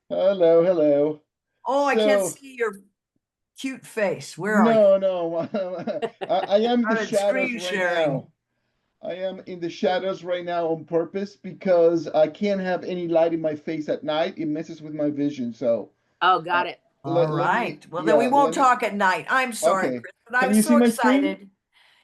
Hello, hello. Oh, I can't So, see your cute face. Where are you? no. I am in the I'm shadows screen right sharing. now. I am in the shadows right now on purpose because I can't have any light in my face at night. It messes with my vision. So, Oh, uh, got it. All let right. me, Well, then we yeah, won't talk at night. I'm sorry, okay. Chris, but I Can was you see so my screen? excited.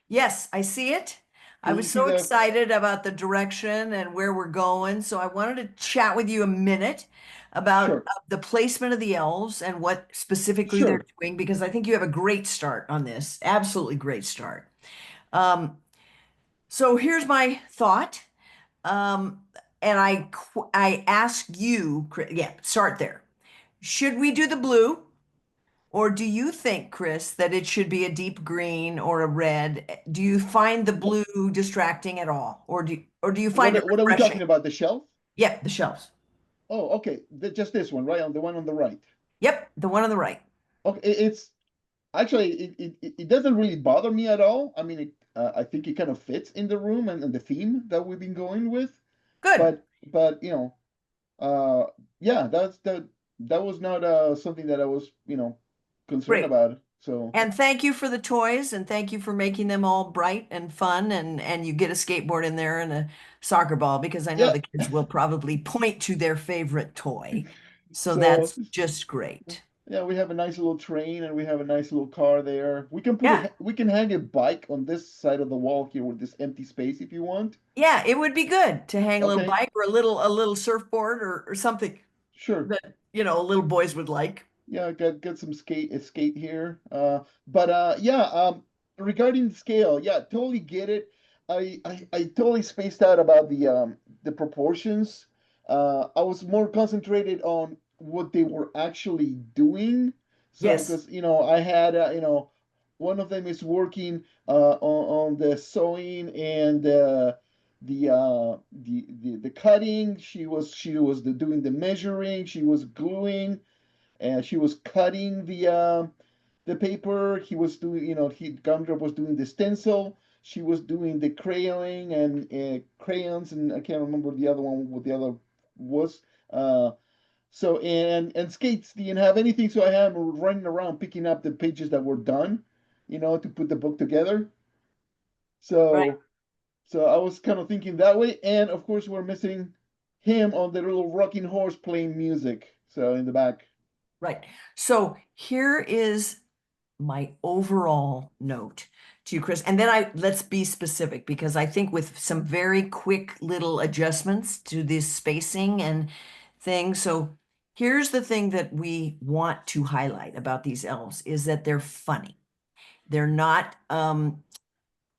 Yes, I see it. I Can you was see so the, excited about the direction and where we're going. So I wanted to chat with you a minute about sure, the placement of the elves and what specifically they're sure. doing, because I think you have a great start on this. Absolutely great start. Um, so here's my thought. Um, and I ask you, yeah, start there. Should we do the blue, or do you think, Chris, that it should be a deep green or a red? Do you find the What, blue distracting at all, or do you find it what are we refreshing? talking about? The shelf? Yep, the shelves. Oh, okay. Just this one, right? On the one on the right. Yep, the one on the right. Okay, it's actually, it doesn't really bother me at all. I mean, I think it kind of fits in the room and the theme that we've been going with. Good. But uh, yeah, that was not something that I was concerned Great. about. So And thank you for the toys, and thank you for making them all bright and fun, and you get a skateboard in there and a soccer ball, because I know yeah, the kids will probably point to their favorite toy. So so that's just great. yeah, we have a nice little train and we have a nice little car there. We can Yeah. we can hang a bike on this side of the wall here with this empty space if you want. Yeah, it would be good to hang a little Okay, bike or a little surfboard or something sure. that, little boys would like. Yeah, got some skate here. But yeah, regarding the scale, yeah, totally get it. I totally spaced out about the proportions. I was more concentrated on what they were actually doing. So Yes. because I had one of them is working on the sewing and the cutting. She was doing the measuring. She was gluing and she was cutting the paper. He was doing, Gumdrop was doing the stencil. She was doing the crayoning and crayons, and I can't remember the other one what the other was. Uh, so and Skates didn't have anything, so I had him running around picking up the pages that were done, to put the book together. Right. So I was kind of thinking that way, and of course we're missing him on the little rocking horse playing music. So in the back. Right. So here is my overall note to you, Chris. And then let's be specific, because I think with some very quick little adjustments to this spacing and things. So here's the thing that we want to highlight about these elves is that they're funny. They're not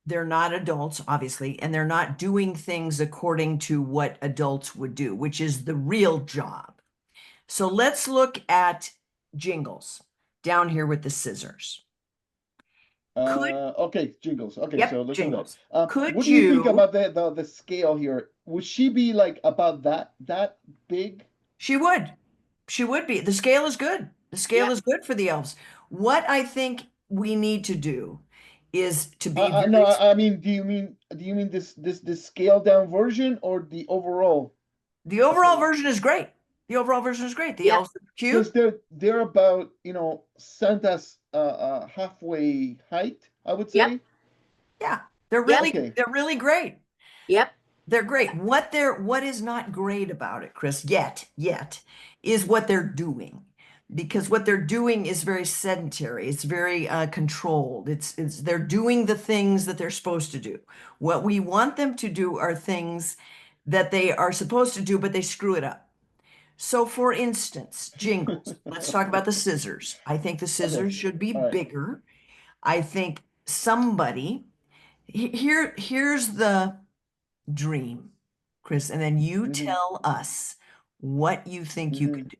they're not adults, obviously, and they're not doing things according to what adults would do, which is the real job. So let's look at Jingles down here with the scissors. Could, Okay, Jingles. Okay, so yep, let's do that. Jingles. Could What do you think you? about the scale here? Would she be like about that big? She would. She would be. The scale is good. The scale Yep. is good for the elves. What I think we need to do is to be No, very, I mean, do you mean this scale down version or the overall? the overall Okay, version is great. The overall version is great. The Yep. elves are cute. because they're about Santa's halfway height, I would Yep. say. Yeah. They're Yep. really, Okay. they're really great. Yep. They're great. What is not great about it, Chris, yet, is what they're doing. Because what they're doing is very sedentary. It's very controlled. It's they're doing the things that they're supposed to do. What we want them to do are things that they are supposed to do, but they screw it up. So, for instance, Jingles. Let's talk about the scissors. I think the Okay. scissors should be All right. bigger. I think somebody here's the dream, Chris, and then you Mm-hmm. tell us what you think you Mm-hmm. could do.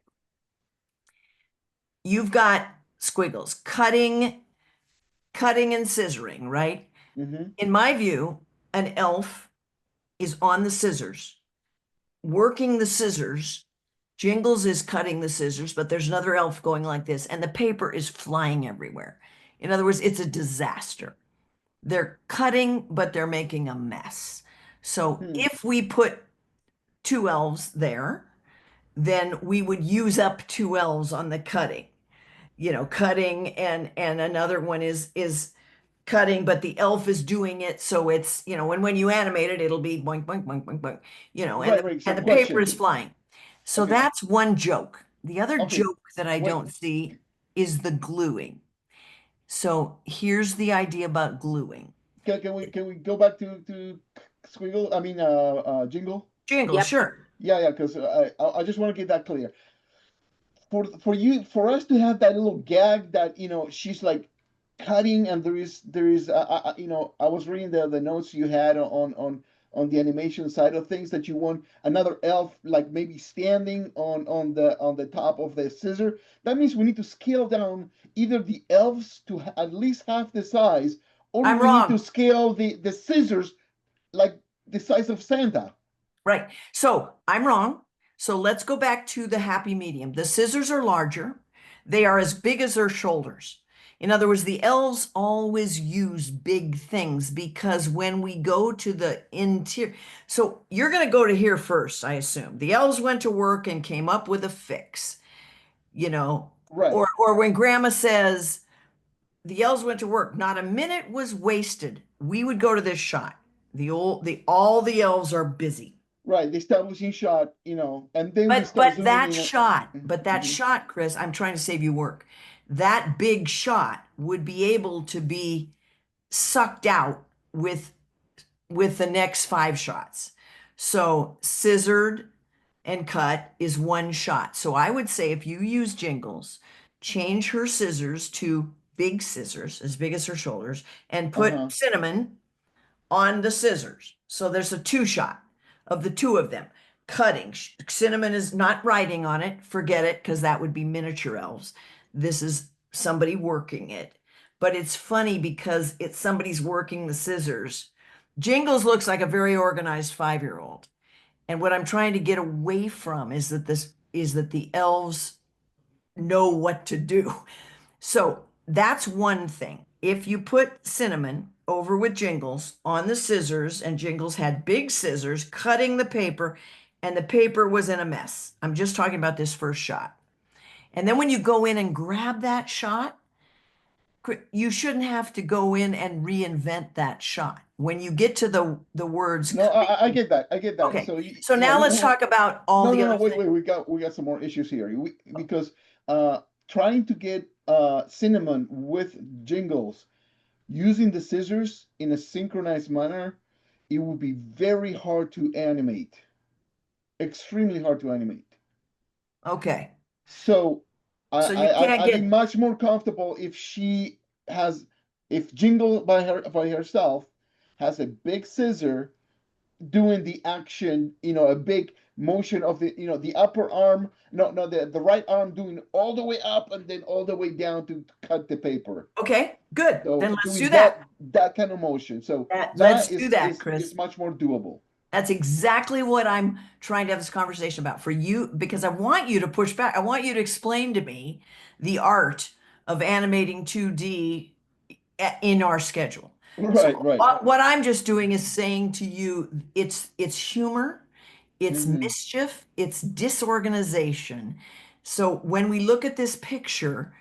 You've got squiggles, cutting and scissoring, right? Mm-hmm. In my view, an elf is on the scissors, working the scissors. Jingles is cutting the scissors, but there's another elf going like this, and the paper is flying everywhere. In other words, it's a disaster. They're cutting, but they're making a mess. So Hmm. if we put two elves there, then we would use up two elves on the cutting. Cutting, and another one is cutting, but the elf is doing it, so it's, and when you animate it, it'll be boink, boink, boink, boink, boink, and Right, the, right. So and the paper question. is flying. So Okay, that's one joke. The other okay. joke that I Wait, don't see is the gluing. So here's the idea about gluing. can we go back to Squiggle? I mean, Jingle. Jingle, Yep. sure. Yeah, yeah. Because I just want to get that clear. For us to have that little gag that she's like cutting, and there is I was reading the notes you had on the animation side of things, that you want another elf like maybe standing on the top of the scissor. That means we need to scale down either the elves to at least half the size, or I'm we need to wrong. scale the scissors like the size of Santa. Right. So I'm wrong. So let's go back to the happy medium. The scissors are larger. They are as big as their shoulders. In other words, the elves always use big things because when we go to the interior, so you're going to go to here first, I assume. The elves went to work and came up with a fix, Right, or when grandma says the elves went to work, not a minute was wasted. We would go to this shot. All the elves are busy. right. The establishing shot, and then we But start but zooming that in. shot, but that Mhm. shot, Chris, I'm trying to save you work. That big shot would be able to be sucked out with the next five shots. So scissored and cut is one shot. So I would say if you use Jingles, change her scissors to big scissors, as big as her shoulders, and put Uh-huh. Cinnamon on the scissors. So there's a two shot of the two of them cutting. Cinnamon is not writing on it. Forget it, because that would be miniature elves. This is somebody working it. But it's funny because it's somebody's working the scissors. Jingles looks like a very organized 5-year-old. And what I'm trying to get away from is that the elves know what to do. So that's one thing. If you put Cinnamon over with Jingles on the scissors, and Jingles had big scissors cutting the paper, and the paper was in a mess. I'm just talking about this first shot. And then when you go in and grab that shot, you shouldn't have to go in and reinvent that shot. When you get to the words No, cutting. I get that. I get that. Okay. So So yeah, now let's talk about all no, the no, no. other Wait, things. wait. We got some more issues here. Because trying to get Cinnamon with Jingles using the scissors in a synchronized manner, it would be very hard to animate. Extremely hard to animate. Okay. So So you can't I'd be get, much more comfortable if she has, if Jingle by herself has a big scissor doing the action, a big motion of the upper arm, no, the right arm doing all the way up and then all the way down to cut the paper. okay, good. So Then let's do doing that. that kind of motion. So Let's that do is that, is Chris. is much more doable. That's exactly what I'm trying to have this conversation about for you, because I want you to push back. I want you to explain to me the art of animating 2D in our schedule. So Right, right. what I'm just doing is saying to you, it's humor, it's Hmm. mischief, it's disorganization. So when we look at this picture,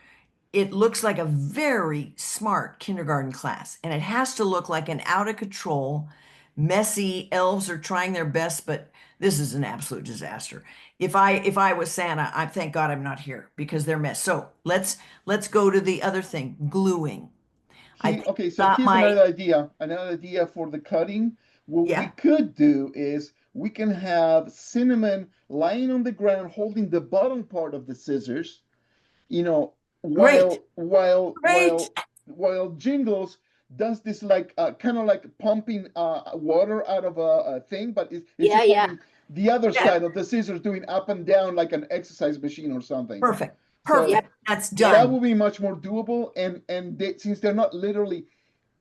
it looks like a very smart kindergarten class, and it has to look like an out of control, messy elves are trying their best, but this is an absolute disaster. If I was Santa, I thank God I'm not here because they're mess. So let's go to the other thing, gluing. I think Okay, I so got here's my, another idea for the cutting. What we yeah, could do is we can have Cinnamon lying on the ground holding the bottom part of the scissors, you know, great, while while great. while while Jingles does this like kind of like pumping water out of a thing, but it's Yeah, just yeah. holding the other Yeah, side of the scissors doing up and down like an exercise machine or something. perfect, So Yep. perfect. That's that done. will be much more doable, and since they're not literally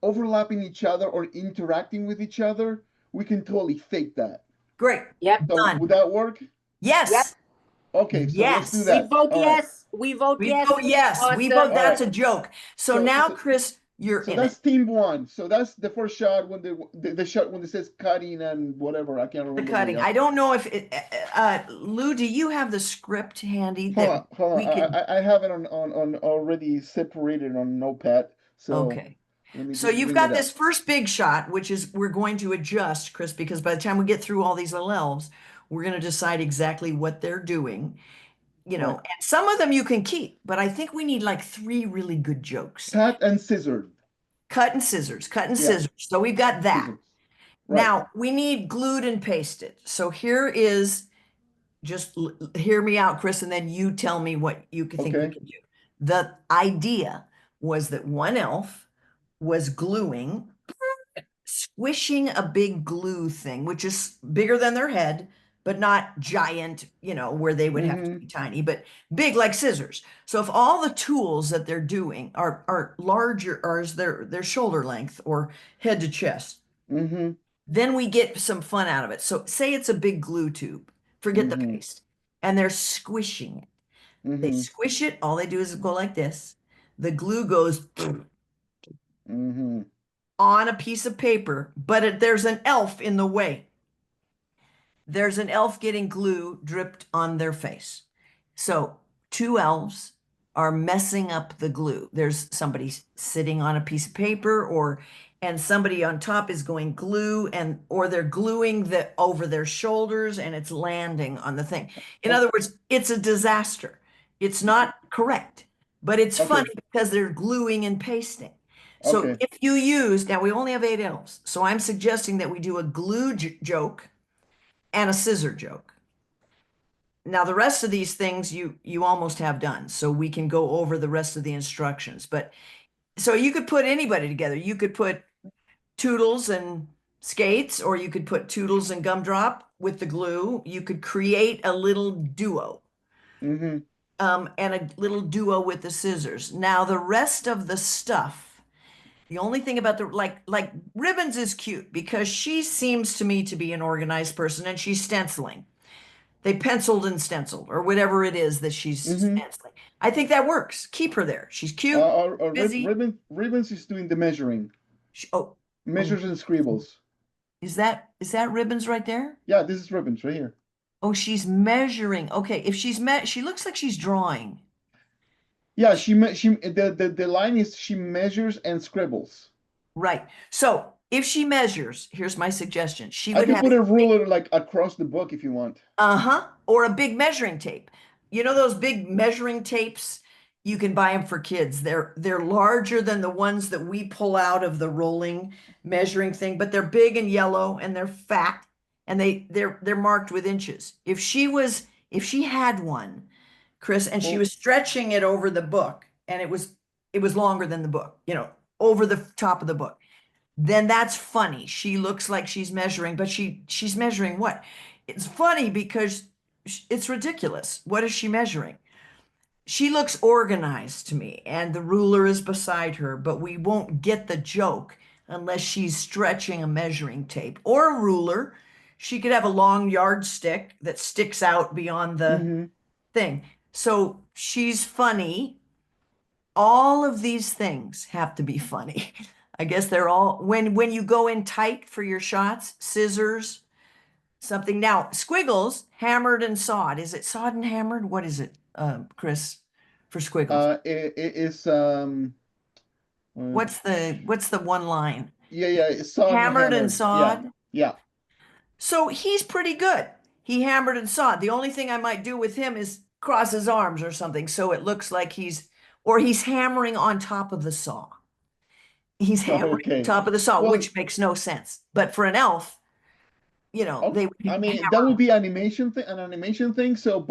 overlapping each other or interacting with each other, we can totally fake that. Great, Yep. So done. would that work? Yep. Yes, Okay, so let's do yes. We that. vote All right. yes. We vote We yes. vote yes. We vote. Awesome. All That's right. a joke. So So now, so Chris, You're So in it. that's team one. So that's the first shot when the shot when it says cutting and whatever. I can't The remember cutting. the. I don't know if it, Lou, do you have the script handy Hold that on, hold on. we could? I have it on already separated on Notepad. So Okay. let me So just you've bring it got this up. first big shot, which is we're going to adjust, Chris, because by the time we get through all these little elves, we're going to decide exactly what they're doing, Right. and some of them you can keep, but I think we need like three really good jokes. Cut and scissors. Cut and scissors, cut and Yeah, scissors. So we've got that. scissors. Right. Now we need glued and pasted. So here is just hear me out, Chris, and then you tell me what you could think we Okay. can do. The idea was that one elf was gluing, squishing a big glue thing, which is bigger than their head, but not giant, where they would have to Mm-hmm. be tiny, but big like scissors. So if all the tools that they're doing are larger or is their shoulder length or head to chest, Mm-hmm. then we get some fun out of it. So say it's a big glue tube, forget the Mm-hmm. paste, and they're squishing it. They Mm-hmm. squish it, all they do is go like this. The glue goes Mm-hmm. on a piece of paper, but there's an elf in the way. There's an elf getting glue dripped on their face. So two elves are messing up the glue. There's somebody sitting on a piece of paper and somebody on top is going glue or they're gluing the over their shoulders and it's landing on the thing. In Oh, other words, it's a disaster. It's not correct, but it's funny okay. because they're gluing and pasting. So Okay. if you use, now we only have 8 elves, so I'm suggesting that we do a glue joke and a scissor joke. Now the rest of these things you almost have done, so we can go over the rest of the instructions. But so you could put anybody together. You could put Toodles and Skates, or you could put Toodles and Gumdrop with the glue. You could create a little duo, Mm-hmm. and a little duo with the scissors. Now the rest of the stuff, the only thing about the like Ribbons is cute because she seems to me to be an organized person and she's stenciling. They penciled and stenciled or whatever it is that she's Mm-hmm. stenciling. I think that works. Keep her there. She's cute, busy. Ribbons is doing the measuring, Oh, oh, measures and scribbles. is that Ribbons right there? Yeah, this is ribbons right here. Oh, she's measuring. Okay, if she looks like she's drawing. Yeah, the line is she measures and scribbles. Right. So if she measures, here's my suggestion. She I would could have put a a big, ruler like across the book if you want. uh-huh, or a big measuring tape. You know those big measuring tapes? You can buy them for kids. They're larger than the ones that we pull out of the rolling measuring thing, but they're big and yellow and they're fat and they're marked with inches. If she had one, Chris, and she Well, was stretching it over the book and it was longer than the book, over the top of the book, then that's funny. She looks like she's measuring, but she's measuring what? It's funny because it's ridiculous. What is she measuring? She looks organized to me, and the ruler is beside her, but we won't get the joke unless she's stretching a measuring tape or a ruler. She could have a long yardstick that sticks out beyond the mm-hmm. thing. So she's funny. All of these things have to be funny. I guess they're all when you go in tight for your shots, scissors, something. Now, squiggles, hammered and sawed. Is it sawed and hammered? What is it, Chris, for squiggles? It is uh, What's the one line? yeah, it's sawed and Hammered and hammered. Yeah, sawed. yeah. So he's pretty good. He hammered and sawed. The only thing I might do with him is cross his arms or something so it looks like he's hammering on top of the saw. He's hammering on Okay. top of the saw, Well, which makes no sense. But for an elf, okay. they I would mean, that would hammer. be an animation thing. So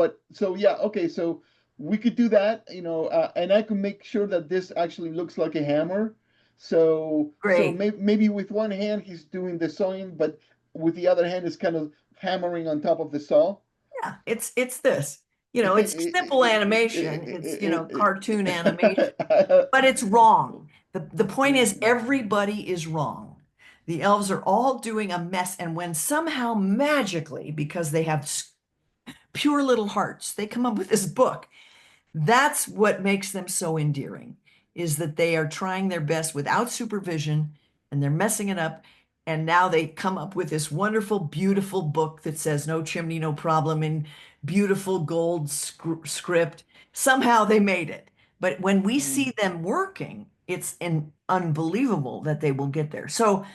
yeah, okay. So we could do that, and I could make sure that this actually looks like a hammer. So Great. maybe with one hand he's doing the sewing, but with the other hand is kind of hammering on top of the saw. Yeah, it's this. It's simple animation. It's, cartoon animation, but it's wrong. The point is everybody is wrong. The elves are all doing a mess, and when somehow magically, because they have pure little hearts, they come up with this book. That's what makes them so endearing. is that they are trying their best without supervision and they're messing it up. And now they come up with this wonderful, beautiful book that says no chimney, no problem in beautiful gold script. Somehow they made it. But when we Mm, see them working, it's unbelievable that they will get there. So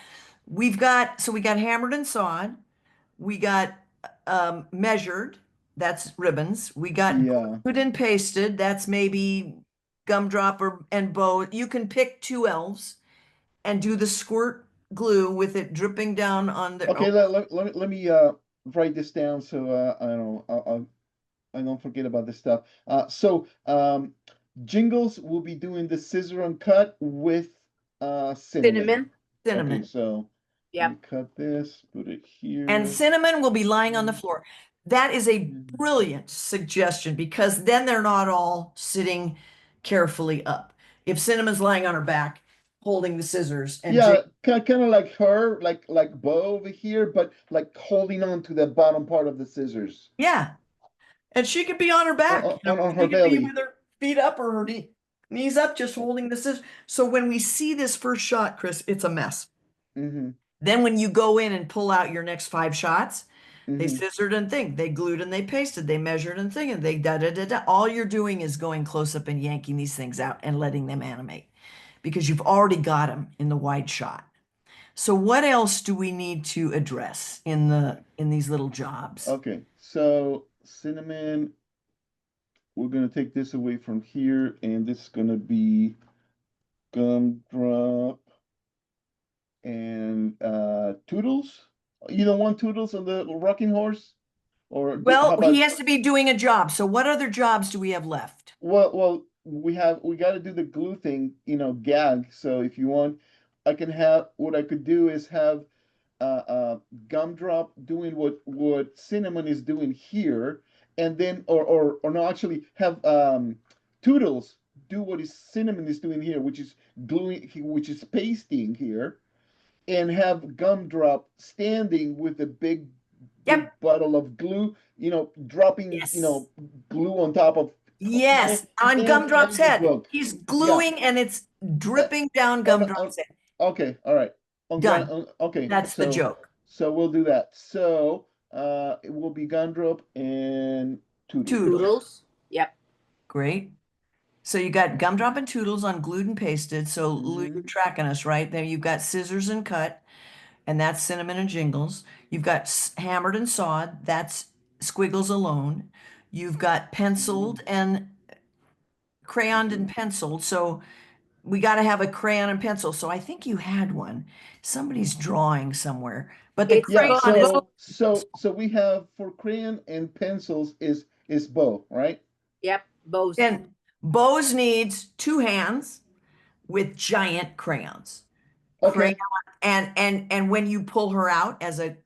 we got hammered and sawed. We got measured, that's ribbons. We got yeah. glued and pasted, that's maybe gumdrop or and bow. You can pick two elves and do the squirt glue with it dripping down on the. Okay, Oh, let me write this down so I don't I don't forget about this stuff. Jingles will be doing the scissor and cut with cinnamon. Cinnamon. Okay, cinnamon. so let me Yep. cut this, put it And here. cinnamon will be lying on the Mm, floor. That is a mm. brilliant suggestion because then they're not all sitting carefully up. If cinnamon's lying on her back, holding the scissors and Yeah, kind of like her, like Bo over here, but like holding on to the bottom part of the scissors yeah, and she could be on her back. on her She could be belly. with her feet up or her knees up, just holding the scissors. So when we see this first shot, Chris, it's a mess. Mm-hmm. Then when you go in and pull out your next five shots, they Mm-hmm. scissored and thing, they glued and they pasted, they measured and thing, and they da da da da. All you're doing is going close up and yanking these things out and letting them animate because you've already got them in the wide shot. So what else do we need to address in these little jobs? Okay, so cinnamon, we're gonna take this away from here, and this is gonna be gumdrop and Toodles. You don't want Toodles on the rocking horse, or how Well, he about has to be doing a job. So what other jobs do we have left? we got to do the glue thing, gag. So if you want, I can have what I could do is have gumdrop doing what cinnamon is doing here, and then or no, actually have Toodles do what is cinnamon is doing here, which is gluing, which is pasting here, and have gumdrop standing with a big Yep. bottle of glue, dropping, Yes. glue on top of Yes. On Gumdrop's and the head. book. He's Yeah. gluing and it's Uh, dripping down on Gumdrop's head. okay, all right. Done. Okay, That's the joke. so we'll do that. So it will be gumdrop and Toodles. Toodles. Toodles. Yep. Great. So you got Gumdrop and Toodles on glued and pasted. So Lou, you're Mm-hmm. tracking us, right? There you've got scissors and cut, and that's cinnamon and jingles. You've got hammered and sawed, that's squiggles alone. You've got Mm-hmm. penciled and crayoned and Okay. penciled. So we got to have a crayon and pencil. So I think you had one. Somebody's drawing somewhere, but the It's Yeah, crayon is both. so we have for crayon and pencils is bow, right? Yep. Both. and Bose needs two hands with giant crayons. Crayon Okay. and when you pull her out as a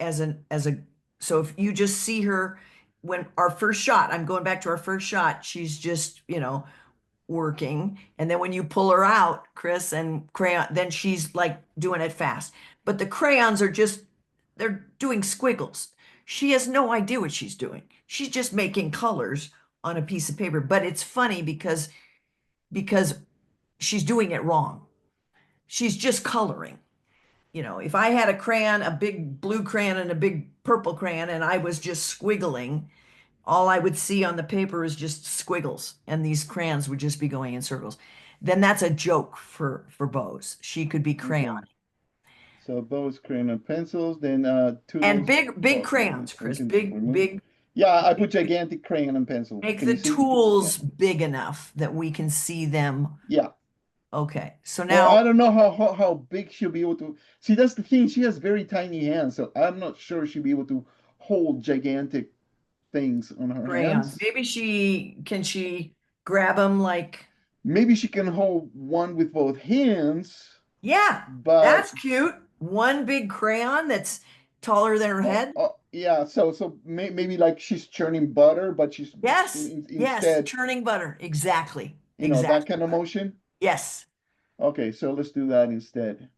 so if you just see her when our first shot, I'm going back to our first shot, she's just, working. And then when you pull her out, Chris, and crayon, then she's like doing it fast. But the crayons are just, they're doing squiggles. She has no idea what she's doing. She's just making colors on a piece of paper. But it's funny because she's doing it wrong. She's just coloring. If I had a crayon, a big blue crayon and a big purple crayon, and I was just squiggling, all I would see on the paper is just squiggles, and these crayons would just be going in circles. Then that's a joke for Bose. She could be crayon. Okay. So bow is crayon and pencils, then And Toodles. big Oh, crayons, we Chris. can Big, remove. big, Yeah, I put gigantic crayon and pencil. make Can you the see? Yeah. tools big enough that we can see them. Yeah. Okay. So Well, now, I don't know how big she'll be able to. See, that's the thing. She has very tiny hands, so I'm not sure she'll be able to hold gigantic things on her crayons. hands. Maybe she grab them like, Maybe she can hold one with both hands, yeah, but that's cute. One big crayon that's taller than her head. yeah. So maybe like she's churning butter, but she's Yes, yes, instead, churning butter. Exactly. that Exactly. kind of motion. Yes. Okay, so let's do that instead.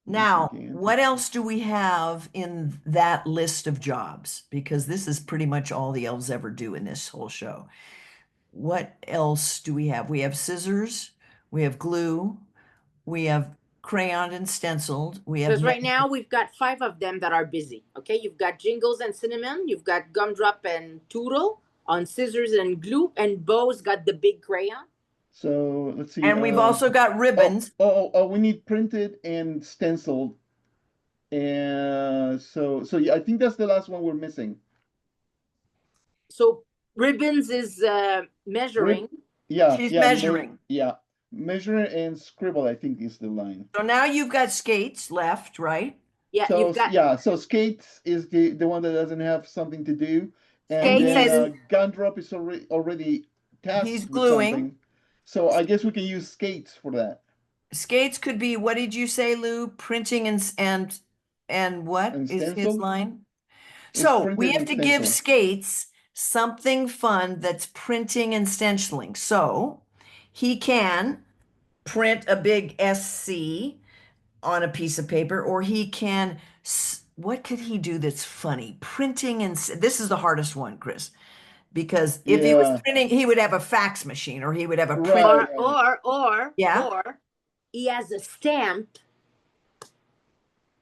Now, Gigantic. what else do we have in that list of jobs? Because this is pretty much all the elves ever do in this whole show. What else do we have? We have scissors, we have glue, we have crayon and stenciled, we have Because right now we've got 5 of them that are busy. Okay, you've got Jingles and Cinnamon, you've got Gumdrop and Toodle on scissors and glue, and Bo's got the big crayon. So let's see. and we've also got ribbons. We need printed and stenciled. And so yeah, I think that's the last one we're missing. So ribbons is measuring. Yeah, She's yeah, measuring. yeah, measure and scribble, I think is the line. So now you've got skates left, right? Yeah, So you've got yeah, so skates is the one that doesn't have something to do, and Skates then has- Gundrop is already tasked He's with gluing. something. So I guess we can use skates for that. Skates could be, what did you say, Lou? Printing and what And is his stencil? line? It's So we printed have and to give stenciled. skates something fun that's printing and stenciling. So he can print a big SC on a piece of paper, or he can, what could he do that's funny? Printing and, this is the hardest one, Chris, because if he was Yeah. printing, he would have a fax machine, or he would have a Right. printer. or Yeah. he has a stamp.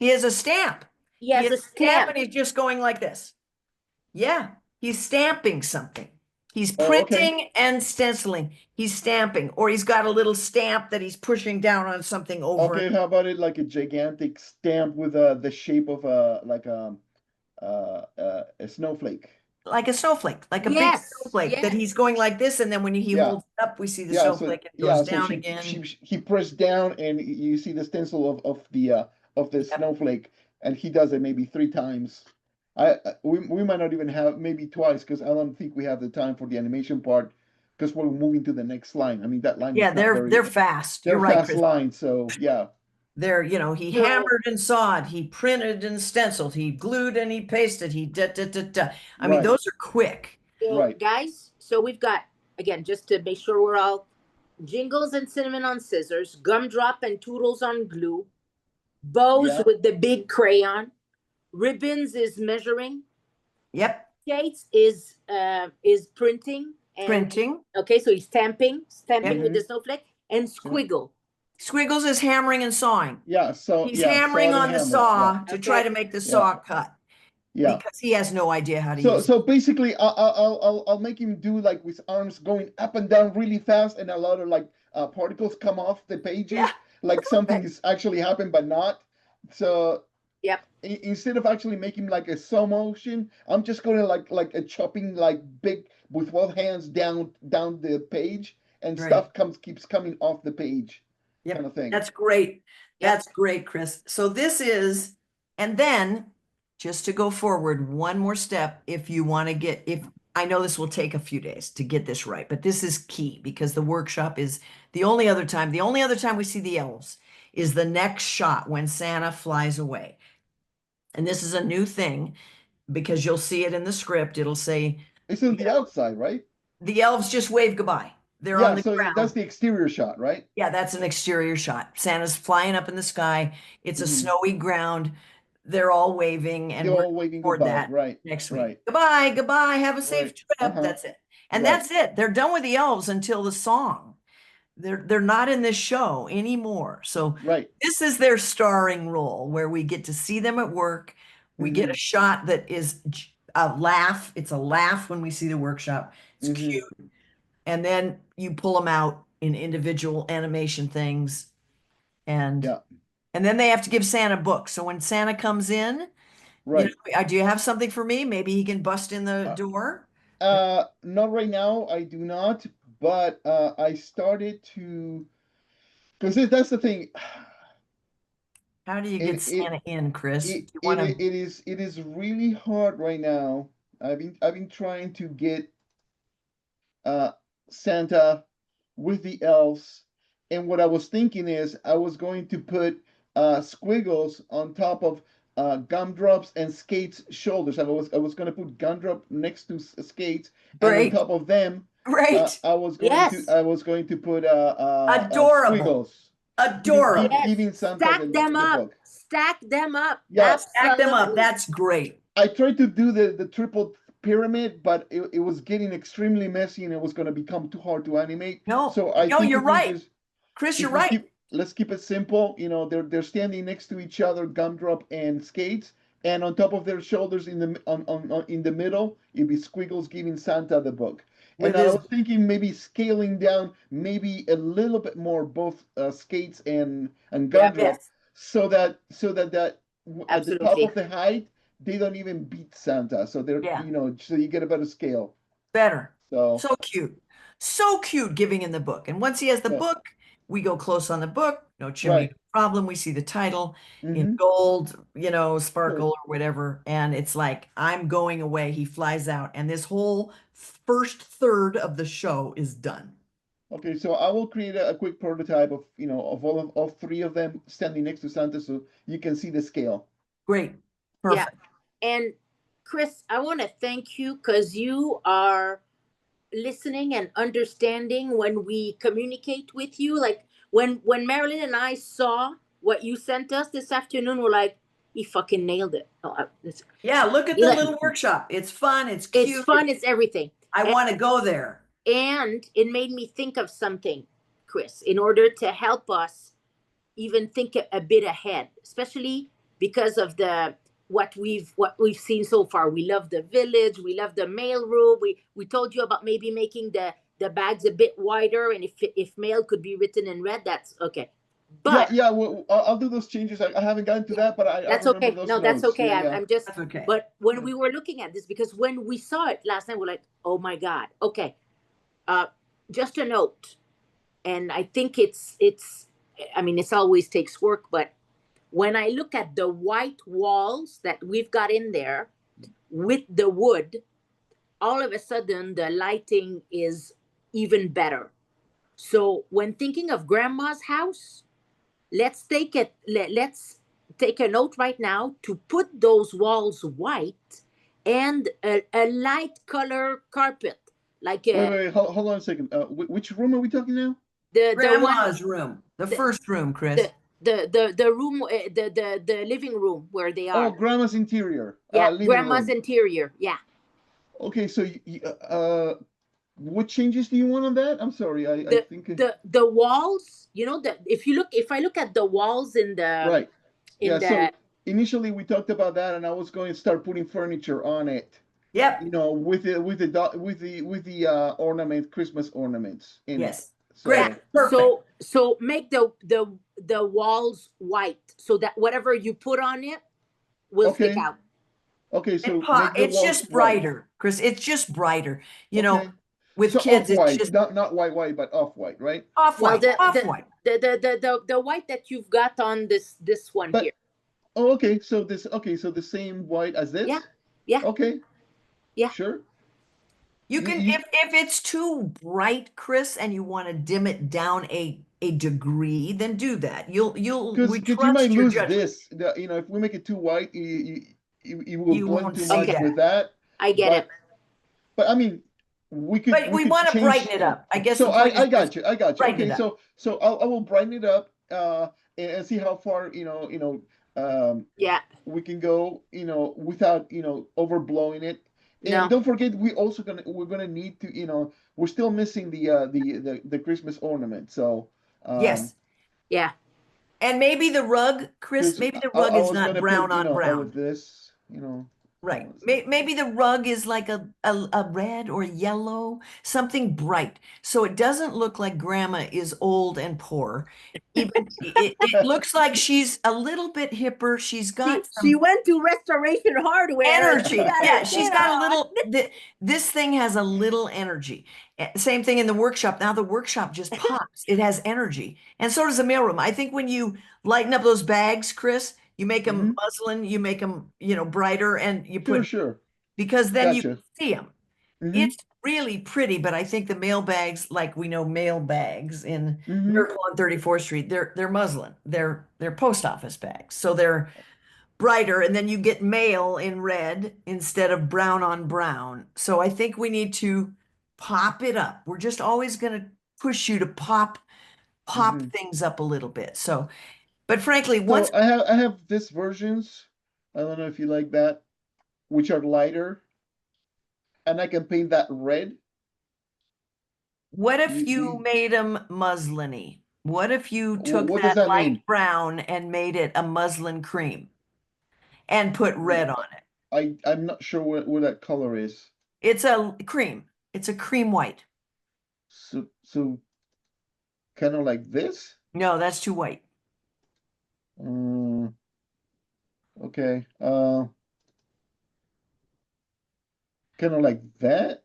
He has a stamp. He has a stamp stamp. and he's just going like this. Yeah, he's stamping something. He's Oh, okay. printing and stenciling. He's stamping, or he's got a little stamp that he's pushing down on something over. Okay, how about it like a gigantic stamp with the shape of a snowflake? Like a snowflake, like a big Yes, snowflake that yes. he's going like this, and then when he Yeah. holds it up, we see the Yeah, so snowflake and it yeah, goes so down again. he pressed down and you see the stencil of the snowflake, and he does it maybe 3 times. We might not even have, maybe twice, because I don't think we have the time for the animation part, because we're moving to the next line. I mean, that line Yeah, is not they're fast. they're You're right, fast Chris. lines, so yeah. There, he So- hammered and sawed, he printed and stenciled, he glued and he pasted, he da da da da. I mean, Right. those are quick. So, Right. guys, so we've got, again, just to make sure we're all, Jingles and Cinnamon on scissors, Gumdrop and Toodles on glue, Bo's Yeah. with the big crayon, Ribbons is measuring, Yep, Skates is printing and printing. okay, so he's stamping Yep. with the snowflake, and Squiggle. Squiggles is hammering and sawing. Yeah, so He's yeah, hammering saw on the hammer, saw yeah. to try to make the saw cut Yeah. because he has no idea how to So use it. so basically, I'll make him do like with arms going up and down really fast, and a lot of like particles come off the pages, Yeah. like something is actually happened but not. So Yep. instead of actually making like a slow motion, I'm just gonna like a chopping like big with both hands down the page, and Right. stuff keeps coming off the page, Yep. kind of thing. That's great. Yep. That's great, Chris. So this is, and then just to go forward one more step, if you want to get, if I know this will take a few days to get this right, but this is key because the workshop is the only other time we see the elves is the next shot when Santa flies away. And this is a new thing because you'll see it in the script. It'll say It's on the outside, right? the elves just wave goodbye. They're Yeah, on the so ground. that's the exterior shot, right? Yeah, that's an exterior shot. Santa's flying up in the sky. It's a Mhm. snowy ground. They're all waving, and They're we're all waving toward goodbye, that right? next week. Right. Goodbye, goodbye. Have a safe Right. trip. Uh-huh. That's it. And Right. that's it. They're done with the elves until the song. They're not in this show anymore. So Right. this is their starring role where we get to see them at work. We get a shot that is a laugh. It's a laugh when we see the workshop. It's Mhm. cute. And then you pull them out in individual animation things. And Yeah. and then they have to give Santa books. So when Santa comes in, Right. do you have something for me? Maybe he can bust in the door. Not right now. I do not. But I started to, because that's the thing. How do you It- get it- Santa in, Chris? Do It you want to? it is really hard right now. I've been trying to get Santa with the elves, and what I was thinking is I was going to put squiggles on top of Gumdrop's and Skate's shoulders. I was going to put Gumdrop next to Skates, and on Great. top of them, Great. I was going Yes. to put Adorable. squiggles, Adorable. Yes. giving Santa Stack the them up. book. Stack them up. Yeah. Stack them up. Absolutely. That's great. I tried to do the triple pyramid, but it was getting extremely messy, and it was going to become too hard to animate. No, So I no, think you're if we right. just Chris, you're right. Let's keep it simple. You know, they're standing next to each other, gumdrop and skates, and on top of their shoulders in the middle, it'd be Squiggles giving Santa the book. And With I his was thinking maybe scaling down maybe a little bit more both skates and gumdrop, yes, at the top Absolutely. of the height they don't even beat Santa. So they're yeah, so you get a better scale. better. So So cute giving in the book. And once he has the yeah, book, we go close on the book. No chimney, right. no problem. We see the title in Mm-hmm. gold, sparkle Sure. or whatever. And it's like, I'm going away. He flies out. And this whole first third of the show is done. Okay, so I will create a quick prototype of of all three of them standing next to Santa, so you can see the scale. Great. Yeah. Perfect. And Chris, I want to thank you because you are listening and understanding when we communicate with you. Like when Marilyn and I saw what you sent us this afternoon, we're like, he fucking nailed it. Yeah, look at the little workshop. It's fun. It's cute. It's fun. It's everything. I want to go there. And it made me think of something, Chris, in order to help us even think a bit ahead, especially because of what we've seen so far. We love the village, we love the mail room. We told you about maybe making the bags a bit wider, and if mail could be written in red, that's okay. But yeah, well, I'll do those changes. I haven't gotten to that, but I that's remember okay. those No, that's notes. okay. Yeah. I'm just That's okay. But when we were looking at this, because when we saw it last night, we're like, oh my God. Okay. Just a note. And I think I mean, it's always takes work, but when I look at the white walls that we've got in there with the wood, all of a sudden the lighting is even better. So when thinking of grandma's house, let's take a note right now to put those walls white and a light color carpet, like Wait, hold on a second. Which room are we talking now? the one Grandma's room. The first room, Chris. the room, the living room where they Oh, are. grandma's interior. Yeah, Living grandma's room. interior. Yeah. Okay, so what changes do you want on that? I'm sorry, I think The walls, if I look at the walls right. in Yeah, so the initially we talked about that, and I was going to start putting furniture on it. Yep. With the Christmas ornaments in it. Yes. So, Great. Perfect. so make the walls white so that whatever you put on it will stick okay. out. Okay, so make the It's walls just white. brighter, Chris. It's just brighter. Okay. With So kids, it's off-white, just not white, but off-white, right? Well, off-white. Off-white. the white that you've got on this one But here. oh, okay. So the same white as this? Yeah. Yeah. Okay. Yeah. Sure. You can if it's too bright, Chris, and you want to dim it down a degree, then do that. We Because you might trust your lose judgment. this. If we make it too white, you will You blend won't too see much that. with that. I get it. But I mean, But we could want to change. brighten it up. I guess So the point is I got you. brighten Okay, it up. so I will brighten it up and see how far Yeah. we can go without overblowing it. And No. don't forget, we're gonna need to we're still missing the Christmas ornament. So Yes. Yeah. And maybe the rug, Chris, 'cause maybe the I rug is was not gonna brown put on all brown. of this Right. Maybe the rug is like a red or yellow, something bright. So it doesn't look like grandma is old and poor. Even it looks like she's a little bit hipper. She's got She some went to Restoration Hardware. And she energy. got Yeah, it, she's got a little, this thing has a little energy. Same thing in the workshop. Now the workshop just pops. It has energy. And so does the mailroom. I think when you lighten up those bags, Chris, you make them muslin, you make them, brighter, and you put, Sure. because then you Gotcha. can see them. It's really pretty, but I think the mail bags, like we know mail bags in Miracle on 34th Street, they're muslin. They're post office bags. So they're brighter, and then you get mail in red instead of brown on brown. So I think we need to pop it up. We're just always going to push you to pop things up a little bit. So, but frankly, once So I have this versions. I don't know if you like that, which are lighter, and I can paint that red. what if you made them musliny? What if you took What does that that light mean? brown and made it a muslin cream and put red on it? I'm not sure what that color is. It's a cream. It's a cream white. So kind of like this. No, that's too white. Um, okay. Kind of like that.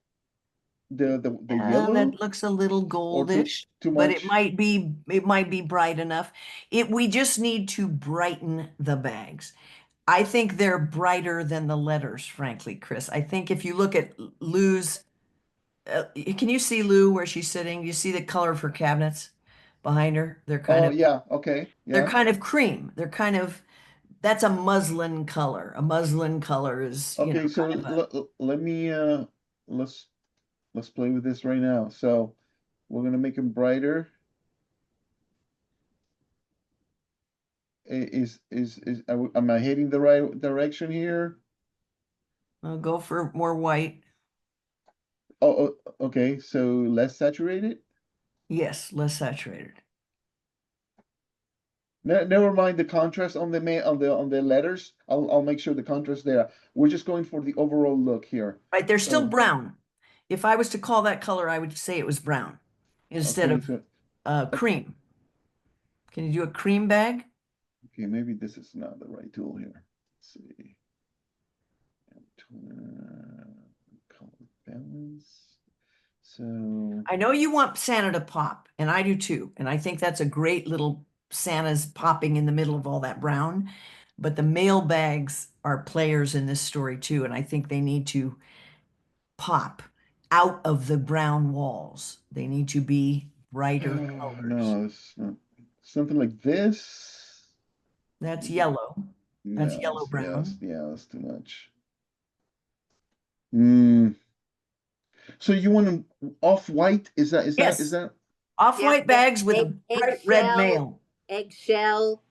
The yellow That looks a little or goldish, too but much. it might be bright enough. We just need to brighten the bags. I think they're brighter than the letters, frankly, Chris. I think if you look at Lou's, can you see Lou where she's sitting? You see the color of her cabinets behind her? Oh yeah. Okay. They're Yeah. kind of cream. They're kind of, that's a muslin color. A muslin color is, Okay. So kind of a, let me let's let's play with this right now. So we're gonna make them brighter. Am I heading the right direction here? I'll go for more white. Okay. So less saturated. Yes, less saturated. Never mind the contrast on the on the letters. I'll make sure the contrast there. We're just going for the overall look here. Right, they're still So brown. If I was to call that color, I would say it was brown instead okay, of so cream. Can you do a cream bag? okay, maybe this is not the right tool here. Let's see. Color balance. So I know you want Santa to pop, and I do too. And I think that's a great little Santa's popping in the middle of all that brown. But the mail bags are players in this story too, and I think they need to pop out of the brown walls. They need to be brighter oh colors. no, it's not something like this. That's yellow. That's No, yellow brown. yeah, that's too much. Mm. So you want them off white? Is Yes, that Yeah, off-white bags with a bright red eggshell, mail. eggshell.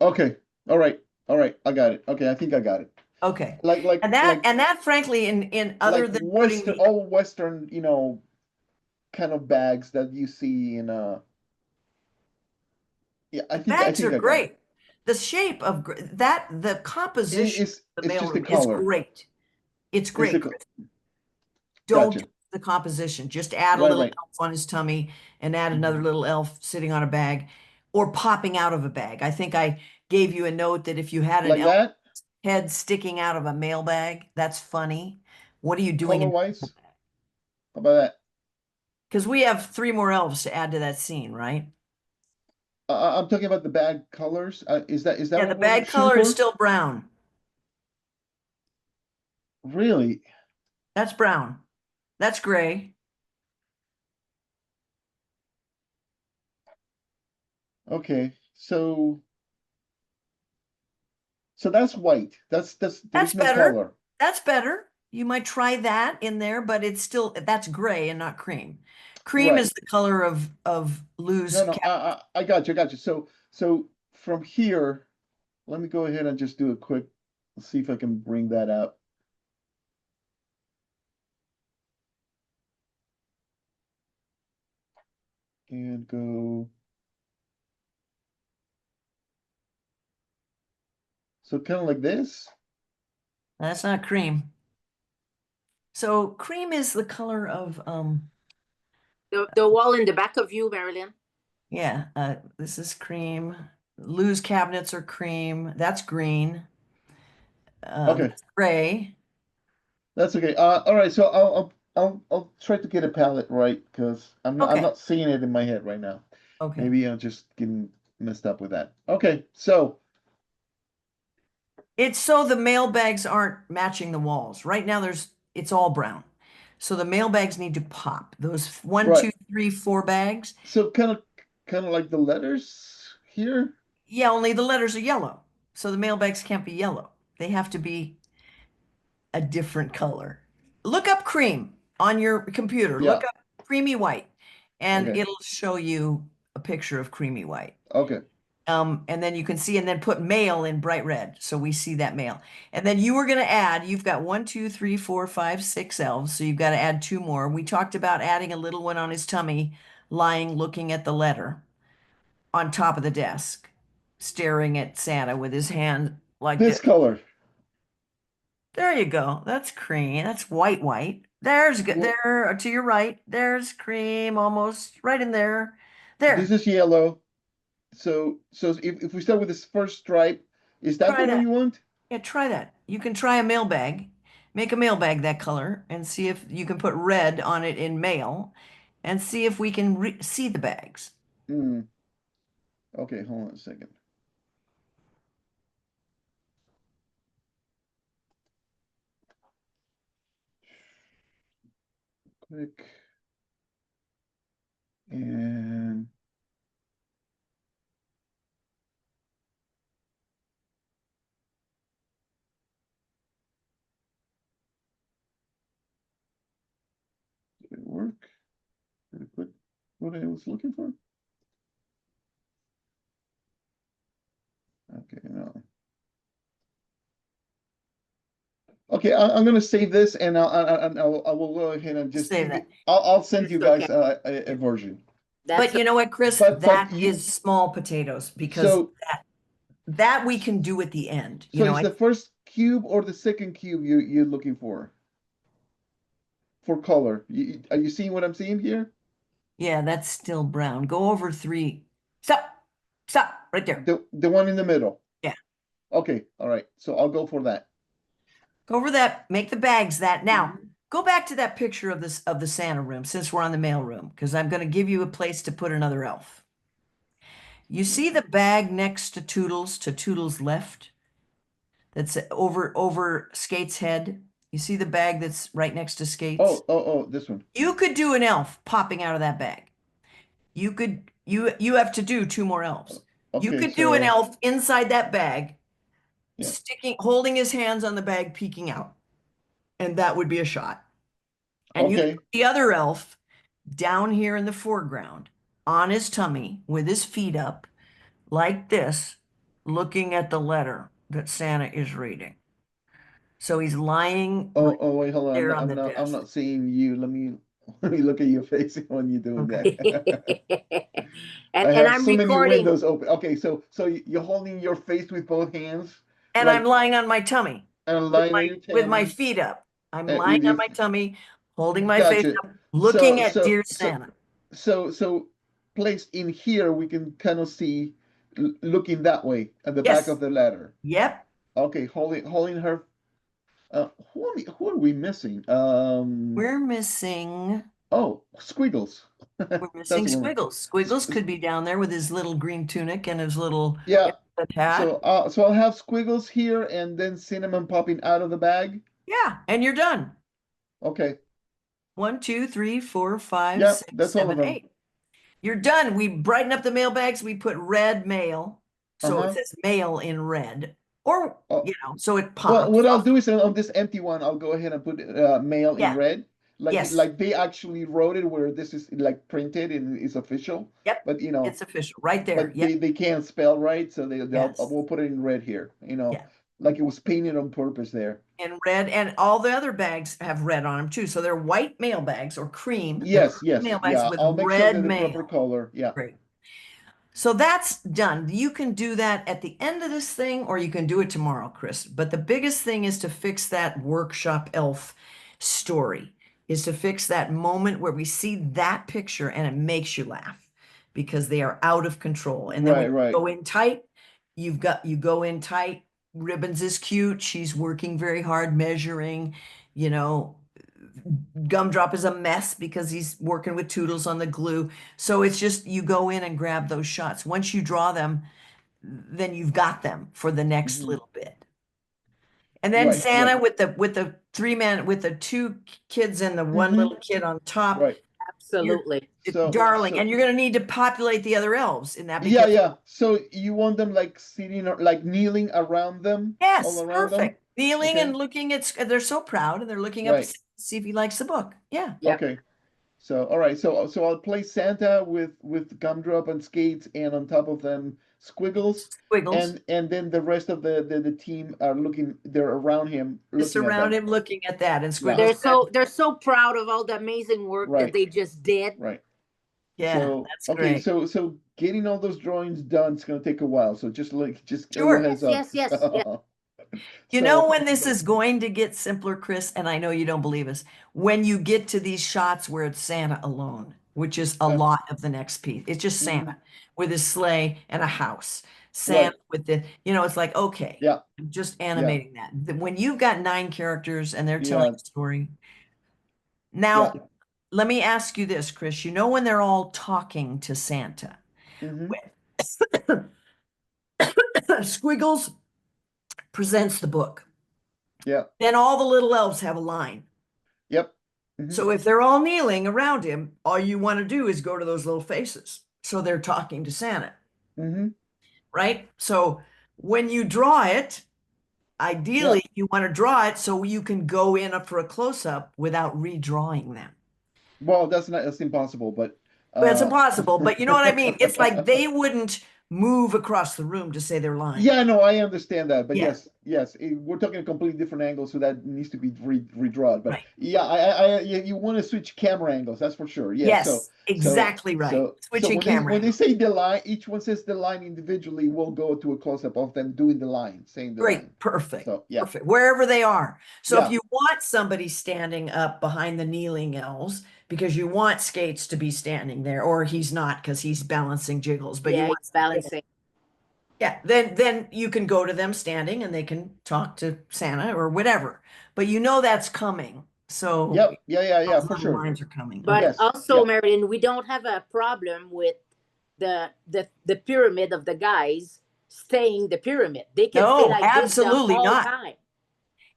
okay? All right. I got it. Okay, I think I got it. Okay. Like like like And that frankly in other like than putting Western, the all Western, kind of bags that you see in yeah, I bags are think I got it. great. The shape of that, the composition of the It's just the mailroom is color. great. It's It's great, the Chris. Don't gotcha. touch the composition. Just add a little Right. elf on his tummy and add another Mhm. little elf sitting on a bag or popping out of a bag. I think I gave you a note that if you had an Like elf that, head sticking out of a mail bag, that's funny. What are you doing color in? wise. How about that? Because we have three more elves to add to that scene, right? I'm talking about the bag colors. Is that Yeah, the what we're bag shooting color is for? still brown. Really? That's brown. That's gray. Okay. So that's white. There That's is no better. color. That's better. You might try that in there, but it's still that's gray and not cream. Cream is Right. the color of Lou's No, cat. I got you. I got you. So from here, let me go ahead and just do a quick. Let's see if I can bring that up and go. So kind of like this. That's not cream. So cream is the color of The wall in the back of you, Marilyn. yeah, this is cream. Lou's cabinets are cream. That's green. Okay, That's gray. that's okay. All right. So I'll try to get a palette right because I'm Okay. not seeing it in my head right now. Okay. Maybe I'm just getting messed up with that. Okay, so It's so the mail bags aren't matching the walls. Right now it's all brown. So the mail bags need to pop. Those one, right. two, three, four bags. So kind of like the letters here. Yeah, only the letters are yellow. So the mail bags can't be yellow. They have to be a different color. Look up cream on your computer. Yeah. Look up creamy white, and Okay. it'll show you a picture of creamy white. Okay. And then you can see, and then put mail in bright red. So we see that mail. And then you were going to add, you've got one, two, three, four, five, six elves. So you've got to add two more. We talked about adding a little one on his tummy lying looking at the letter on top of the desk, staring at Santa with his hand like This this. color. There you go. That's cream. That's white. There's good. Well, There to your right. There's cream almost right in there. this There. is yellow. So if we start with this first stripe, is that the Try one that. you want? Yeah, try that. You can try a mailbag. Make a mailbag that color and see if you can put red on it in mail and see if we can see the bags. Hmm. Okay, hold on a second. Click. And did it work? Did it put what I was looking for? Okay, no. Okay, I'm gonna save this, and I will go ahead and just Save that. I'll send you That's guys okay. a version. But you know what, Chris? But That you is small potatoes because so that we can do at the end. You so know, is the first cube or the second cube you're looking for color? Are you seeing what I'm seeing here? yeah, that's still brown. Go over 3. Stop, right there. The one in the middle. Yeah. Okay, all right. So I'll go for that. Go over that, make the bags that. Now, Mhm. go back to that picture of this of the Santa room since we're on the mail room, because I'm going to give you a place to put another elf. You see the bag next to Toodle's left? That's over Skate's head. You see the bag that's right next to Skate's? Oh, this one. You could do an elf popping out of that bag. You have to do 2 more elves. You Okay, could do an so elf inside that bag, yeah. holding his hands on the bag, peeking out. And that would be a shot. And you Okay. put the other elf down here in the foreground on his tummy with his feet up like this, looking at the letter that Santa is reading. So he's lying right Oh, wait, hold on. there on the I'm desk. not seeing you. Let me look at your face when you're doing Okay. that. and I and have I'm so many recording. windows open. Okay, so you're holding your face with both hands And I'm lying on my tummy and lying on your with my tummy feet up. I'm lying with on your my tummy, holding my face gotcha. up, looking at So dear so Santa. so placed in here we can kind of see looking that way at the back Yes. of the ladder. Yep. Okay, holding her. Who are we missing? We're missing Oh, Squiggles. we're That's missing one. Squiggles. Squiggles could be down there with his little green tunic and his little Yeah. hat. So I'll have Squiggles here and then Cinnamon popping out of the bag. Yeah, and you're done. Okay. 1, 2, 3, 4, 5, Yeah, 6, that's all of 7, them. 8. You're done. We brighten up the mailbags. We put red mail. So it Uh-huh. says mail in red. Or, Oh, so it well, pops. what I'll do is on this empty one, I'll go ahead and put mail in Yeah. red. Yes. Like they actually wrote it where this is like printed and is official. Yep. But It's official right there. but they can't spell right, so Yes. we'll put it in red here. Yeah. Like it was painted on purpose there. And red, and all the other bags have red on them too. So they're white mail bags or cream. Yes, Mail bags yeah. with I'll make sure red they're the mail. proper color. Yeah. Great. So that's done. You can do that at the end of this thing, or you can do it tomorrow, Chris. But the biggest thing is to fix that workshop elf story, is to fix that moment where we see that picture and it makes you laugh because they are out of control. And then when you go in tight, you go in tight. Ribbons is cute. She's working very hard, measuring, Gumdrop is a mess because he's working with Toodles on the glue. So it's just you go in and grab those shots. Once you draw them, then you've got them for the next Mhm. little bit. And then Right, Santa right. with the 3 men, with the 2 kids and the one Mhm. little kid on top. Right. Absolutely. Darling. And you're going to need to populate the other elves in that. Yeah, Because yeah. So you want them like sitting or like kneeling around them? yes, All around them? perfect. Kneeling Okay. and looking at, they're so proud and they're looking up to Right. see if he likes the book. Yeah. Yep. Okay. So all right. So I'll place Santa with Gumdrop and Skates, and on top of them Squiggles, Squiggles. and then the rest of the team are looking. They're around him, Just looking at around them. him looking at that, and Yeah. Squiggles. They're so proud of all the amazing work that Right. they just did. Right. Yeah, So that's okay, great. so getting all those drawings done is gonna take a while. So just a little Sure. heads Yes, up. yes, yes, yes. You know So when this is going to get simpler, Chris, and I know you don't believe us, when you get to these shots where it's Santa alone, which is a okay. lot of the next piece. It's just Mhm. Santa with his sleigh and a house. Right. Santa with the, it's like, okay, Yeah. I'm just Yeah. animating that. When you've got 9 characters and they're telling Yeah. a story. Yeah. Now, let me ask you this, Chris. You know when they're all talking to Santa, Hmm. Squiggles presents the book. Yeah. Then all the little elves have a line. Yep. Hmm. So if they're all kneeling around him, all you want to do is go to those little faces. So they're talking to Santa, Hmm. right? So when you draw it, Yeah. ideally you want to draw it so you can go in for a close up without redrawing them. Well, that's impossible, but Well, it's uh impossible, but you know what I mean? It's like they wouldn't move across the room to say their line. yeah, no, I understand that, but Yeah, yes, we're talking a completely different angle, so that needs to be redrawn. But right. yeah, you want to switch camera angles, that's for sure. Yeah, Yes, exactly right. so Switching camera when they angles. say the line, each one says the line individually. We'll go to a close up of them doing the line, saying the line. Great, perfect, So yeah, perfect. Wherever they are. So if yeah, you want somebody standing up behind the kneeling elves because you want Skates to be standing there, or he's not because he's balancing jiggles, but you Yeah, want, it's balancing. yeah, then you can go to them standing and they can talk to Santa or whatever. But you know that's coming. So yep, yeah, those for little sure. lines are coming. But Okay. Yes, also, yeah. Marilyn, we don't have a problem with the pyramid of the guys staying the pyramid. They can stay No, like this the absolutely whole not. time.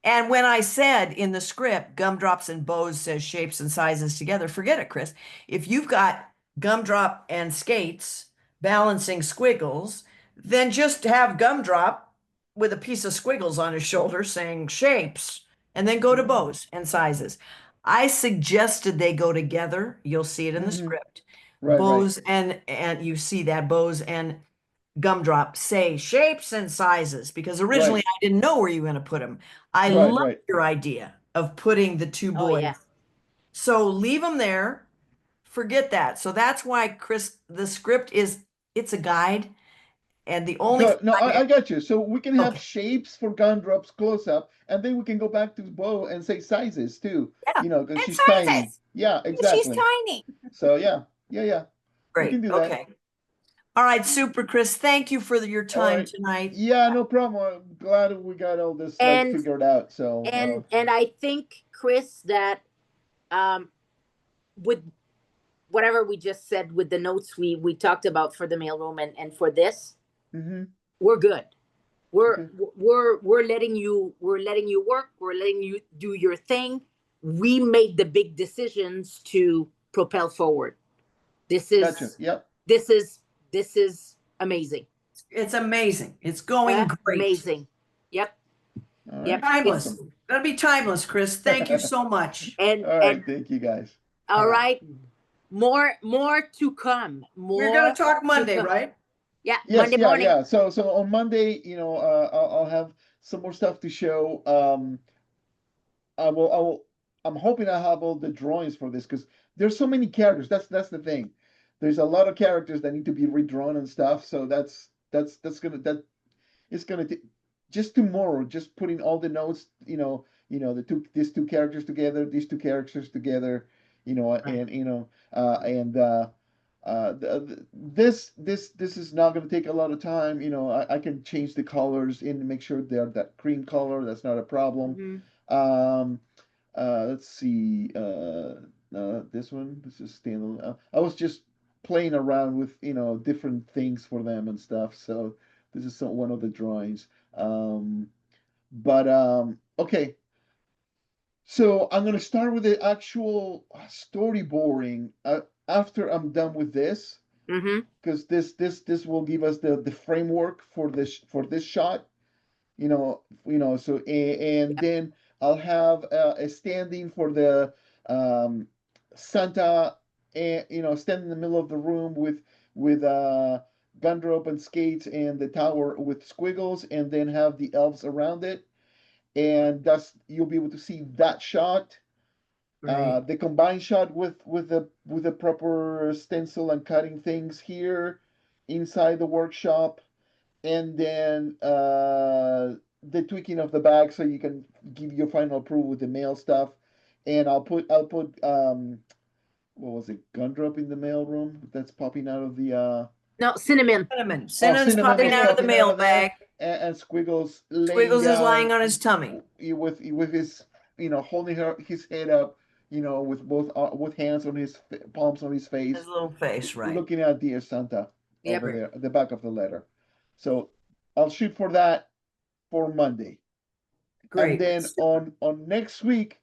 And when I said in the script, gumdrops and bows says shapes and sizes together, forget it, Chris. If you've got gumdrop and skates balancing squiggles, then just have gumdrop with a piece of squiggles on his shoulder saying shapes, and then go to Hmm. bows and sizes. I suggested they go together. You'll see it in the Hmm. script. Right, Bows and you see that bows and gumdrop say shapes and sizes because originally right, I didn't know where you were going to put them. I right, love right. your idea of putting the two Oh yeah. boys. So leave them there. Forget that. So that's why, Chris, the script is it's a guide. And the only thing Good. No, I, I got you. So we can have okay. shapes for gun drops close up, and then we can go back to Bo and say sizes too. Yeah. Because And she's tiny. sizes. Yeah, She's exactly. tiny. So yeah. We Great. can do that. Okay. All right, super, Chris. Thank you for your All time right. tonight. Yeah, no problem. I'm glad we got all this like And figured out. So and I think, Chris, that um with whatever we just said with the notes we talked about for the mailroom and for this, hmm we're good. We're okay. we're letting you work. We're letting you do your thing. We made the big decisions to propel forward. This Gotcha. is Yep. this is this is amazing. It's amazing. It's going great. Amazing. Yep. All Yep. right. Timeless. It's Awesome. That'll be timeless, Chris. Thank you so much. All right. and Thank you guys. all right. More to come. We're going More to talk to Monday, come. right? Yeah, Yes, Monday morning. yeah. So on Monday, I'll have some more stuff to show. I'm hoping I have all the drawings for this because there's so many characters. That's the thing. There's a lot of characters that need to be redrawn and stuff. So that's gonna that it's gonna just tomorrow. Just putting all the notes. These two characters together. These two characters together. Right. And and this is not going to take a lot of time. I can change the colors and make sure they're that cream color. That's not a problem. Mm-hmm. Um, let's see. This one. This is standalone. I was just playing around with different things for them and stuff. So this is one of the drawings. But okay. So I'm gonna start with the actual storyboarding after I'm done with this, Mm-hmm. because this will give us the framework for this shot. So and then I'll have a standing for the um, Santa, and stand in the middle of the room with Gundrop and Skates and the tower with squiggles, and then have the elves around it, and that's you'll be able to see that shot. Great. The combined shot with the proper stencil and cutting things here inside the workshop, and then the tweaking of the bag so you can give your final approval with the mail stuff. And I'll put what was it, gumdrop in the mail room that's popping out of the No, cinnamon. Cinnamon. oh, Cinnam's cinnamon popping is out of the popping out mail of there, bag. and Squiggles laying Squiggles is lying down on his tummy. with his, holding his head up, with both with hands on his palms on his face, His little face, right. looking at Dear Santa Yep. over there at the back of the letter. So I'll shoot for that for Monday. Great. And then on next week,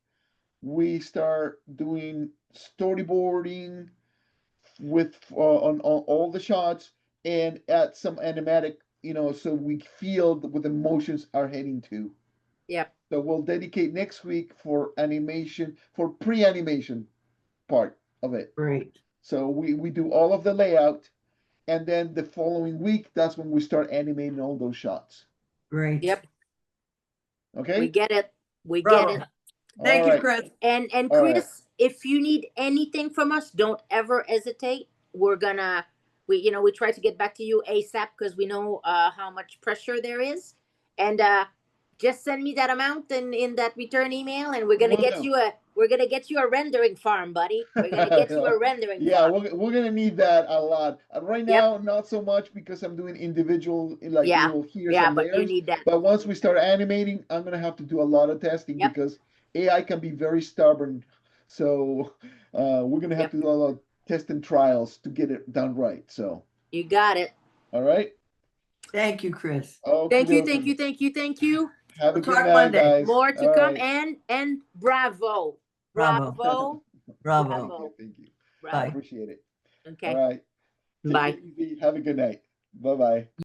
we start doing storyboarding with on all the shots, and add some animatic, so we feel what the emotions are heading to. Yep. So we'll dedicate next week for animation, for pre-animation part of it. Great. So we do all of the layout, and then the following week, that's when we start animating all those shots. Great. Yep. Okay? We get it. We Bravo. get it. Thank All you, right. Chris. And All Chris, right. if you need anything from us, don't ever hesitate. We're gonna we try to get back to you ASAP because we know how much pressure there is. And just send me that amount in that return email, and we're gonna Will get do. you a rendering farm, buddy. We're gonna get you a rendering Yeah, farm. we're gonna need that a lot. Right Yep. now, not so much because I'm doing individual, like Yeah. little here's Yeah, and but you there's. need that. But once we start animating, I'm gonna have to do a lot of testing Yep. because AI can be very stubborn. So we're gonna have Yep. to do a lot of test and trials to get it done right. So, You got it. all right. Thank you, Chris. Thank you, Okey-dokey. thank you, thank you, thank you. Have a We'll good talk night, Monday. guys. More to All come, right. and bravo. Bravo. Bravo. Bravo. Bravo. Thank you. Bye. I Bravo. appreciate it. Okay. All right. Take Bye. it easy. Have a good night. Bye bye.